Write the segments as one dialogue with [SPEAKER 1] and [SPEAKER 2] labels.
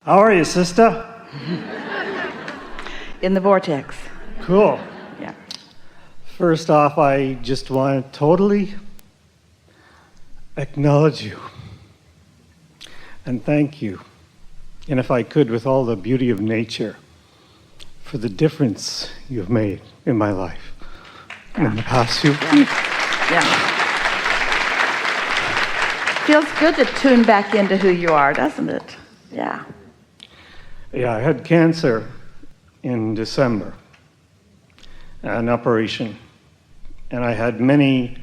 [SPEAKER 1] How are you, sister?
[SPEAKER 2] In the vortex.
[SPEAKER 1] Cool.
[SPEAKER 2] Yeah.
[SPEAKER 1] First off, I just want to totally acknowledge you and thank you, and if I could, with all the beauty of nature, for the difference you've made in my life in the past few weeks.
[SPEAKER 2] Yeah. Feels good to tune back into who you are, doesn't it? Yeah.
[SPEAKER 1] Yeah, I had cancer in December, an operation, and I had many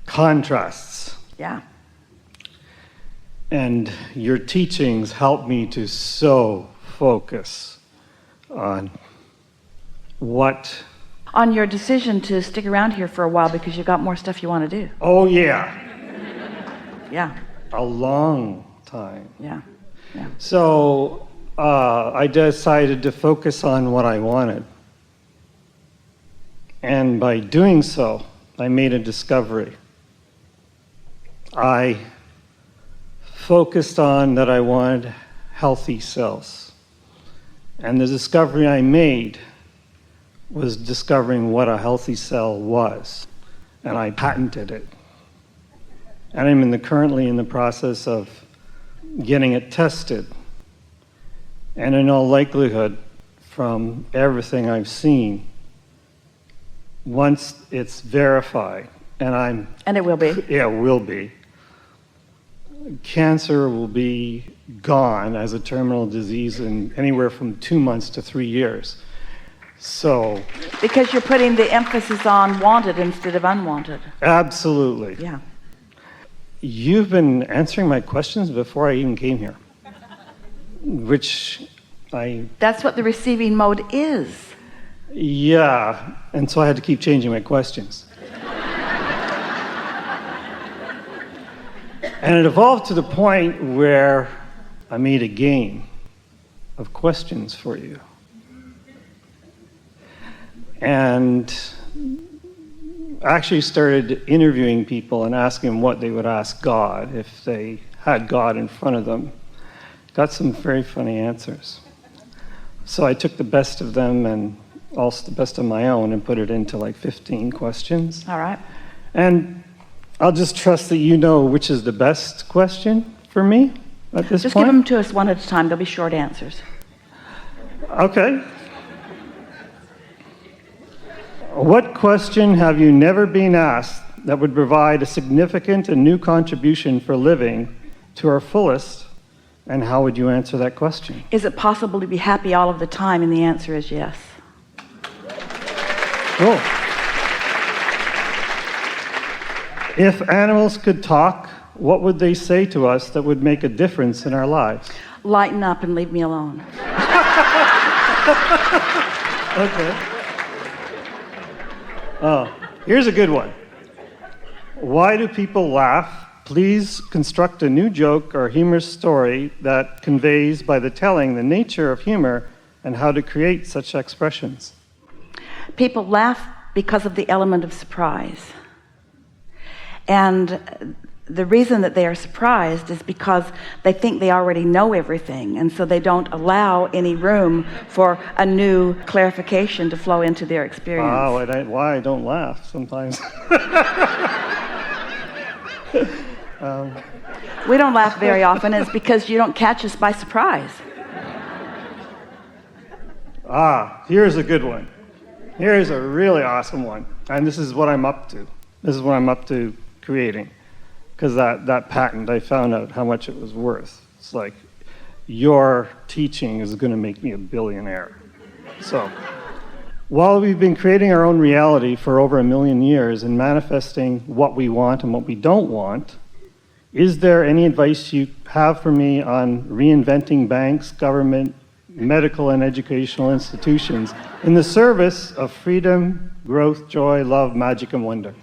[SPEAKER 1] contrasts.
[SPEAKER 2] Yeah.
[SPEAKER 1] And your teachings helped me to so focus on
[SPEAKER 2] on your decision to stick around here for a while because you got more stuff you want to do.
[SPEAKER 1] Oh, yeah.
[SPEAKER 2] Yeah.
[SPEAKER 1] A long time.
[SPEAKER 2] Yeah. Yeah.
[SPEAKER 1] So I decided to focus on what I wanted. And by doing so, I made a discovery. I focused on that I wanted healthy cells. And the discovery I made was discovering what a healthy cell was. And I patented it. And I'm currently in the process of getting it tested. And in all likelihood, from everything I've seen, once it's verified, and
[SPEAKER 2] it will be.
[SPEAKER 1] Yeah, it will be. Cancer will be gone as a terminal disease in anywhere from 2 months to 3 years. So.
[SPEAKER 2] Because you're putting the emphasis on wanted instead of unwanted.
[SPEAKER 1] Absolutely.
[SPEAKER 2] Yeah.
[SPEAKER 1] You've been answering my questions before I even came here, which
[SPEAKER 2] That's what the receiving mode is.
[SPEAKER 1] Yeah, and so I had to keep changing my questions. And it evolved to the point where I made a game of questions for you. And I actually started interviewing people and asking them what they would ask God if they had God in front of them. Got some very funny answers. So I took the best of them and also the best of my own and put it into like 15 questions.
[SPEAKER 2] All right.
[SPEAKER 1] And I'll just trust that you know which is the best question for me at this
[SPEAKER 2] Just
[SPEAKER 1] point.
[SPEAKER 2] give them to us one at a time. They'll be short answers.
[SPEAKER 1] Okay. What question have you never been asked that would provide a significant and new contribution for living to our fullest, and how would you answer that question?
[SPEAKER 2] Is it possible to be happy all of the time? And the answer is yes.
[SPEAKER 1] Cool. If animals could talk, what would they say to us that would make a difference in our lives?
[SPEAKER 2] Lighten up and leave me alone.
[SPEAKER 1] Okay. Oh, here's a good one. Why do people laugh? Please construct a new joke or humorous story that conveys by the telling the nature of humor and how to create such expressions.
[SPEAKER 2] People laugh because of the element of surprise. And the reason that they are surprised is because they think they already know everything, and so they don't allow any room for a new clarification to flow into their experience.
[SPEAKER 1] Wow, why I don't laugh sometimes.
[SPEAKER 2] We don't laugh very often. It's because you don't catch us by surprise.
[SPEAKER 1] Here's a good one. Here's a really awesome one. And this is what I'm up to. This is what I'm up to creating. Because that patent, I found out how much it was worth. It's like, your teaching is going to make me a billionaire. So, while we've been creating our own reality for over 1 million years and manifesting what we want and what we don't want, is there any advice you have for me on reinventing banks, government, medical and educational institutions in the service of freedom, growth, joy, love, magic, and wonder?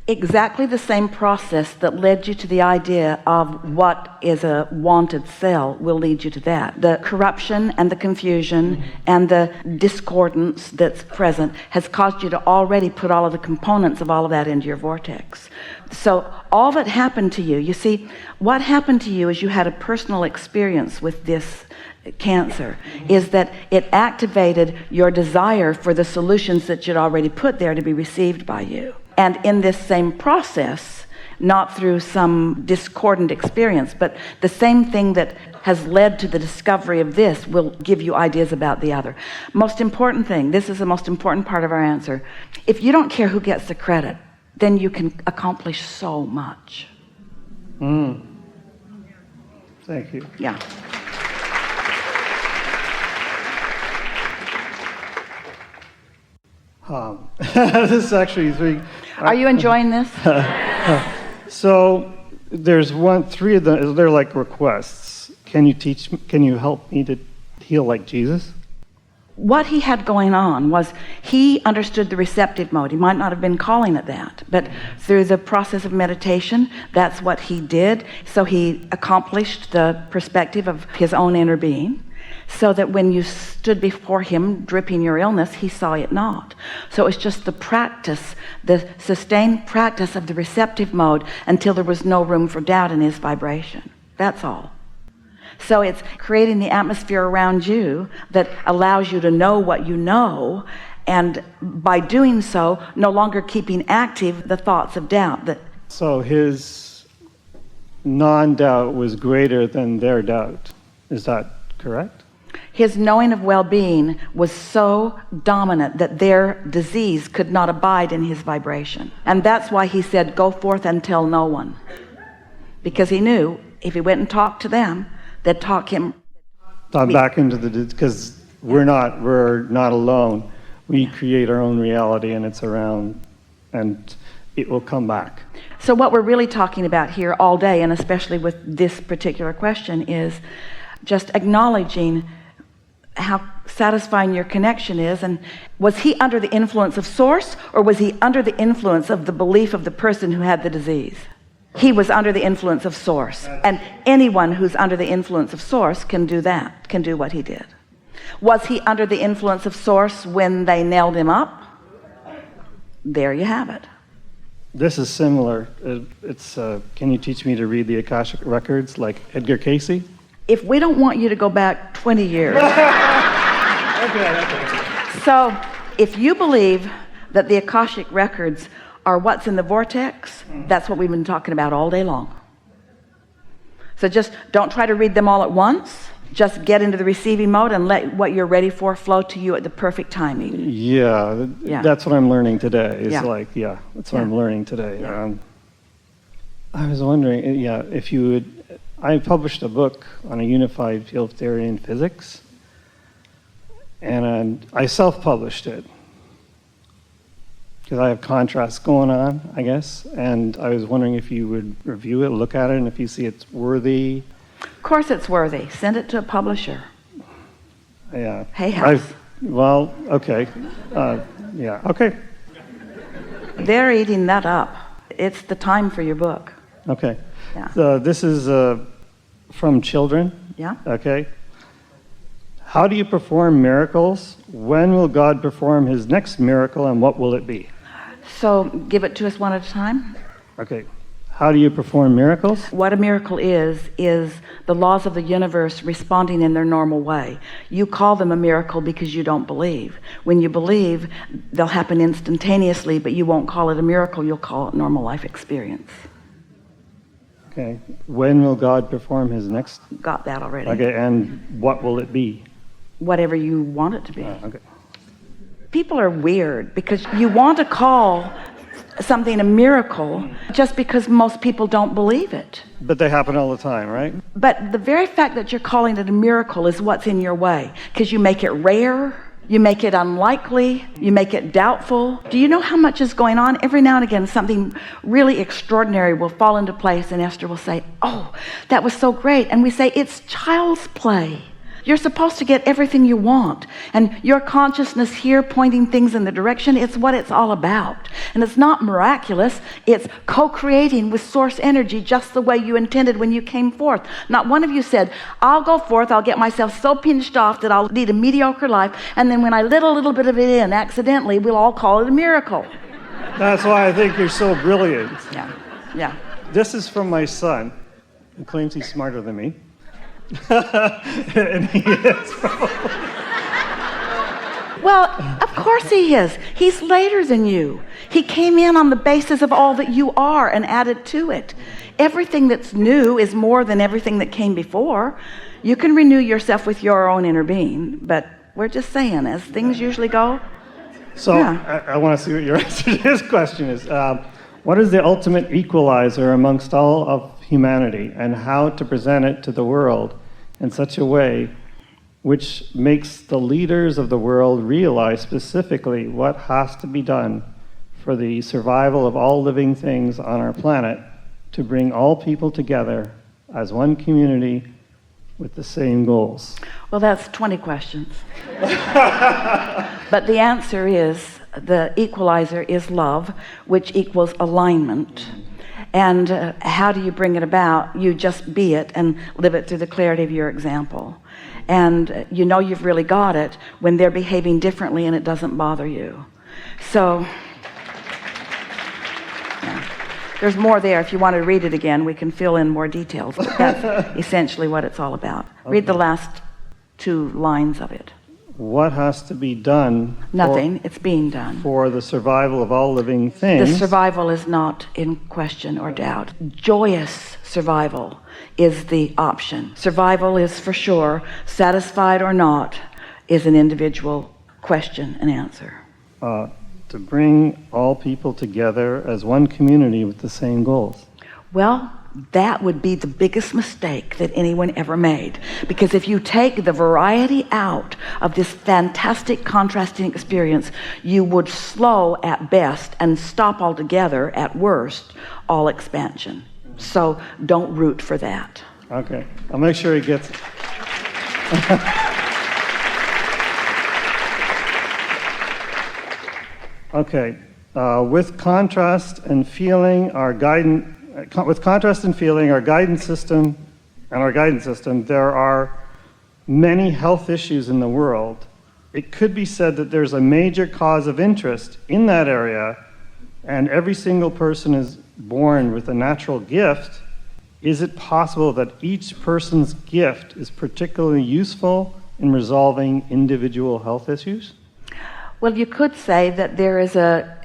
[SPEAKER 2] Exactly the same process that led you to the idea of what is a wanted cell will lead you to that. The corruption and the confusion and the discordance that's present has caused you to already put all of the components of all of that into your vortex. So all that happened to you, you see, what happened to you is you had a personal experience with this cancer, is that it activated your desire for the solutions that you'd already put there to be received by you. And in this same process, not through some discordant experience, but the same thing that has led to the discovery of this will give you ideas about the other. Most important thing, this is the most important part of our answer. If you don't care who gets the credit, then you can accomplish so much.
[SPEAKER 1] Thank you.
[SPEAKER 2] Yeah.
[SPEAKER 1] This is actually three.
[SPEAKER 2] Are you enjoying this?
[SPEAKER 1] So there's three of them. They're like requests. Can you help me to heal like Jesus?
[SPEAKER 2] What he had going on was he understood the receptive mode. He might not have been calling it that, but through the process of meditation, that's what he did. So he accomplished the perspective of his own inner being, so that when you stood before him dripping your illness, he saw it not. So it was just the practice, the sustained practice of the receptive mode until there was no room for doubt in his vibration. That's all. So it's creating the atmosphere around you that allows you to know what you know, and by doing so, no longer keeping active the thoughts of doubt.
[SPEAKER 1] So his non-doubt was greater than their doubt. Is that correct?
[SPEAKER 2] His knowing of well-being was so dominant that their disease could not abide in his vibration. And that's why he said, go forth and tell no one. Because he knew if he went and talked to them, they'd talk him
[SPEAKER 1] back into because we're not alone. We create our own reality, and it's around, and it will come back.
[SPEAKER 2] So what we're really talking about here all day, and especially with this particular question, is just acknowledging how satisfying your connection is. And was he under the influence of source, or was he under the influence of the belief of the person who had the disease? He was under the influence of source. And anyone who's under the influence of source can do that, can do what he did. Was he under the influence of source when they nailed him up? There you have it.
[SPEAKER 1] This is similar. Can you teach me to read the Akashic records like Edgar Cayce?
[SPEAKER 2] If we don't want you to go back 20 years.
[SPEAKER 1] Okay.
[SPEAKER 2] So if you believe that the Akashic records are what's in the vortex, that's what we've been talking about all day long. So just don't try to read them all at once. Just get into the receiving mode and let what you're ready for flow to you at the perfect timing.
[SPEAKER 1] Yeah. That's what I'm learning today. It's that's what I'm learning today.
[SPEAKER 2] Yeah.
[SPEAKER 1] I was wondering, if you would. I published a book on a unified field theory in physics, and I self-published it because I have contrast going on, I guess, and I was wondering if you would review it, look at it, and if you see it's worthy.
[SPEAKER 2] Of course it's worthy. Send it to a publisher.
[SPEAKER 1] Yeah.
[SPEAKER 2] Hay House.
[SPEAKER 1] Okay. Okay.
[SPEAKER 2] They're eating that up. It's the time for your book.
[SPEAKER 1] Okay.
[SPEAKER 2] Yeah.
[SPEAKER 1] So this is from children.
[SPEAKER 2] Yeah.
[SPEAKER 1] Okay. How do you perform miracles? When will God perform his next miracle, and what will it be?
[SPEAKER 2] So give it to us one at a time.
[SPEAKER 1] Okay. How do you perform miracles?
[SPEAKER 2] What a miracle is the laws of the universe responding in their normal way. You call them a miracle because you don't believe. When you believe, they'll happen instantaneously, but you won't call it a miracle. You'll call it normal life experience.
[SPEAKER 1] Okay. When will God perform his next?
[SPEAKER 2] Got that already.
[SPEAKER 1] Okay. And what will it be?
[SPEAKER 2] Whatever you want it to be.
[SPEAKER 1] Okay.
[SPEAKER 2] People are weird because you want to call something a miracle just because most people don't believe it.
[SPEAKER 1] But they happen all the time, right?
[SPEAKER 2] But the very fact that you're calling it a miracle is what's in your way, because you make it rare, you make it unlikely, you make it doubtful. Do you know how much is going on? Every now and again, something really extraordinary will fall into place, and Esther will say, oh, that was so great. And we say, it's child's play. You're supposed to get everything you want. And your consciousness here pointing things in the direction, it's what it's all about. And it's not miraculous. It's co-creating with source energy just the way you intended when you came forth. Not one of you said, I'll go forth, I'll get myself so pinched off that I'll lead a mediocre life, and then when I let a little bit of it in accidentally, we'll all call it a miracle.
[SPEAKER 1] That's why I think you're so brilliant.
[SPEAKER 2] Yeah.
[SPEAKER 1] This is from my son, who claims he's smarter than me. And he is probably.
[SPEAKER 2] Well, of course he is. He's later than you. He came in on the basis of all that you are and added to it. Everything that's new is more than everything that came before. You can renew yourself with your own inner being, but we're just saying, as things usually go.
[SPEAKER 1] So yeah. I want to see what your answer to this question is. What is the ultimate equalizer amongst all of humanity, and how to present it to the world in such a way which makes the leaders of the world realize specifically what has to be done for the survival of all living things on our planet to bring all people together as one community with the same goals?
[SPEAKER 2] Well, that's 20 questions. But the answer is, the equalizer is love, which equals alignment. And how do you bring it about? You just be it and live it through the clarity of your example. And you know you've really got it when they're behaving differently and it doesn't bother you. So yeah. There's more there. If you want to read it again, we can fill in more details. But that's essentially what it's all about. Okay. Read the last 2 lines of it.
[SPEAKER 1] What has to be done?
[SPEAKER 2] Nothing. It's being done.
[SPEAKER 1] For the survival of all living things.
[SPEAKER 2] The survival is not in question or doubt. Joyous survival is the option. Survival is for sure. Satisfied or not is an individual question and answer.
[SPEAKER 1] To bring all people together as one community with the same goals.
[SPEAKER 2] Well, that would be the biggest mistake that anyone ever made. Because if you take the variety out of this fantastic contrasting experience, you would slow at best and stop altogether at worst all expansion. So don't root for that.
[SPEAKER 1] Okay, I'll make sure he gets it. Okay, with contrast and feeling, our guidance system, there are many health issues in the world. It could be said that there's a major cause of interest in that area, and every single person is born with a natural gift. Is it possible that each person's gift is particularly useful in resolving individual health issues?
[SPEAKER 2] Well, you could say that there is a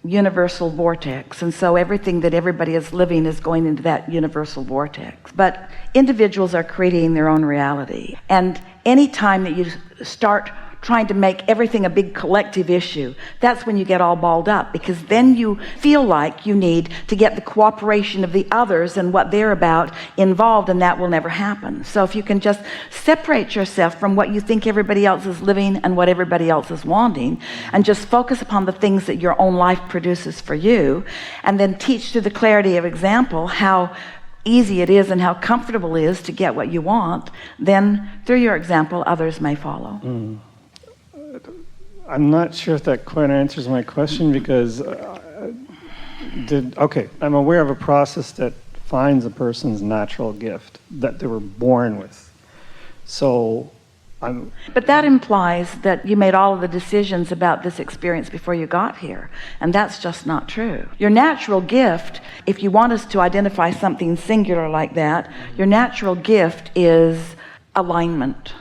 [SPEAKER 2] universal vortex, and so everything that everybody is living is going into that universal vortex. But individuals are creating their own reality, and any time that you start trying to make everything a big collective issue, that's when you get all balled up, because then you feel like you need to get the cooperation of the others and what they're about involved, and that will never happen. So if you can just separate yourself from what you think everybody else is living and what everybody else is wanting, and just focus upon the things that your own life produces for you, and then teach through the clarity of example how easy it is and how comfortable it is to get what you want, then through your example others may follow.
[SPEAKER 1] I'm not sure if that quite answers my question, because I'm aware of a process that finds a person's natural gift that they were born with. But
[SPEAKER 2] that implies that you made all of the decisions about this experience before you got here, and that's just not true. Your natural gift, if you want us to identify something singular like that, your natural gift is alignment.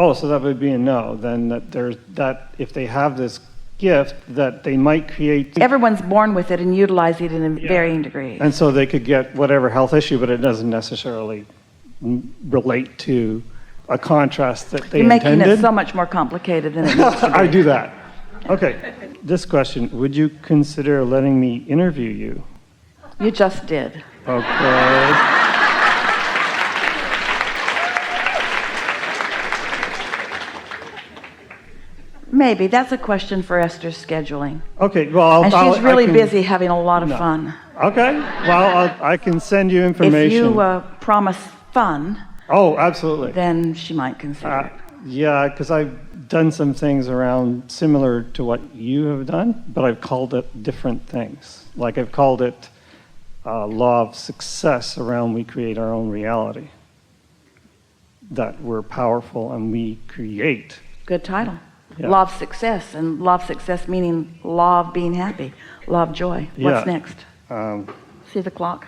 [SPEAKER 1] Oh, so that would be a no, then, that if they have this gift, that they might create...
[SPEAKER 2] Everyone's born with it and utilize it in varying degrees.
[SPEAKER 1] And so they could get whatever health issue, but it doesn't necessarily relate to a contrast that they intended.
[SPEAKER 2] You're making it so much more complicated than it needs to be.
[SPEAKER 1] I do that. Okay, this question, would you consider letting me interview you?
[SPEAKER 2] You just did.
[SPEAKER 1] Okay.
[SPEAKER 2] Maybe. That's a question for Esther's scheduling.
[SPEAKER 1] Okay, well,
[SPEAKER 2] and she's really busy having a lot of fun.
[SPEAKER 1] Okay, well, I can send you information.
[SPEAKER 2] If you promise fun,
[SPEAKER 1] oh, absolutely,
[SPEAKER 2] then she might consider it.
[SPEAKER 1] Yeah, because I've done some things around similar to what you have done, but I've called it different things. Like I've called it law of success around we create our own reality. That we're powerful and we create.
[SPEAKER 2] Good title.
[SPEAKER 1] Yeah.
[SPEAKER 2] Law of success, and law of success meaning law of being happy, law of joy. What's next? See the clock?